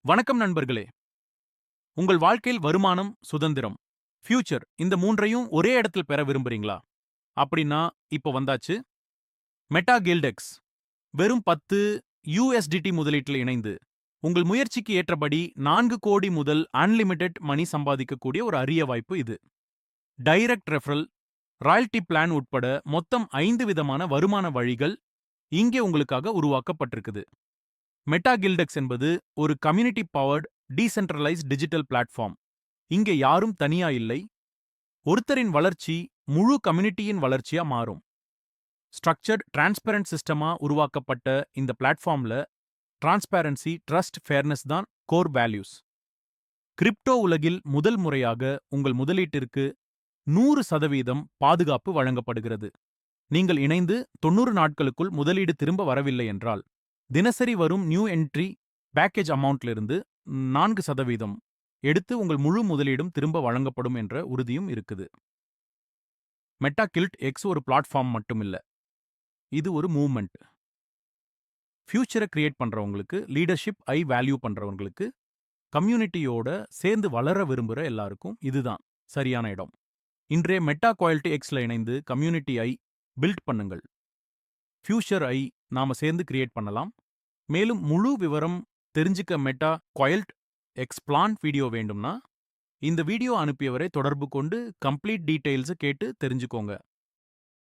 வணக்கம் நண்பர்களே. உங்கள் வாழ்க்கையில் வருமானம், சுதந்திரம், ஃபியூச்சர் இந்த 3யும் ஒரே இடத்தில் பெற விரும்புறீங்களா? அப்படின்னா இப்போ வந்தாச்சு. மெட்டா கில்டெக்ஸ் வெறும் 10 USDT முதலீட்டில் இணைந்து உங்கள் முயற்சிக்கு ஏற்றபடி 4 கோடி முதல் அன்லிமிடெட் மணி சம்பாதிக்கக்கூடிய ஒரு அரிய வாய்ப்பு இது. டைரக்ட் ரெஃபரல், ராயல்டி பிளான் உட்பட மொத்தம் 5 விதமான வருமான வழிகள் இங்கே உங்களுக்காக உருவாக்கப்பட்டிருக்குது. மெட்டா கில்டெக்ஸ் என்பது ஒரு community powered decentralised digital platform. இங்கே யாரும் தனியா இல்லை. ஒருத்தரின் வளர்ச்சி முழு கம்யூனிட்டியின் வளர்ச்சியா மாறும். ஸ்ட்ரக்சர்ட் டிரான்ஸ்பரண்ட் சிஸ்டமா உருவாக்கப்பட்ட இந்த பிளாட்ஃபார்ம்ல டிரான்ஸ்பேரன்சி, ட்ரஸ்ட், ஃபேர்னஸ் தான் கோர் வேல்யூஸ். கிரிப்டோ உலகில் முதல் முறையாக உங்கள் முதலீட்டிற்கு 100% பாதுகாப்பு வழங்கப்படுகிறது. நீங்கள் இணைந்து 90 நாட்களுக்குள் முதலீடு திரும்ப வரவில்லை என்றால், தினசரி வரும் நியூ என்ட்ரி பேக்கேஜ் அமௌண்ட்லிருந்து 4% எடுத்து உங்கள் முழு முதலீடும் திரும்ப வழங்கப்படும் என்ற உறுதியும் இருக்குது. மெட்டா கில்ட் எக்ஸ் ஒரு பிளாட்ஃபார்ம் மட்டும் இல்ல, இது ஒரு மூவ்மெண்ட். ஃபியூச்சரை கிரியேட் பண்றவங்களுக்கு, லீடர்ஷிப் வேல்யூ பண்றவங்களுக்கு, கம்யூனிட்டியோட சேர்ந்து வளர விரும்புற எல்லாருக்கும் இதுதான் சரியான இடம். இன்றைய மெட்டா குவாலிட்டி எக்ஸ்ல இணைந்து கம்யூனிட்டி பில்ட் பண்ணுங்கள். ஃபியூச்சர் நாம சேர்ந்து கிரியேட் பண்ணலாம். மேலும் முழு விவரம் தெரிஞ்சுக்க மெட்டா குவாயில்ட் எக்ஸ் பிளான் வீடியோ வேண்டும்னா இந்த வீடியோ அனுப்பியவரை தொடர்பு கொண்டு கம்ப்ளீட் டீடைல்ஸ் கேட்டு தெரிஞ்சுக்கோங்க.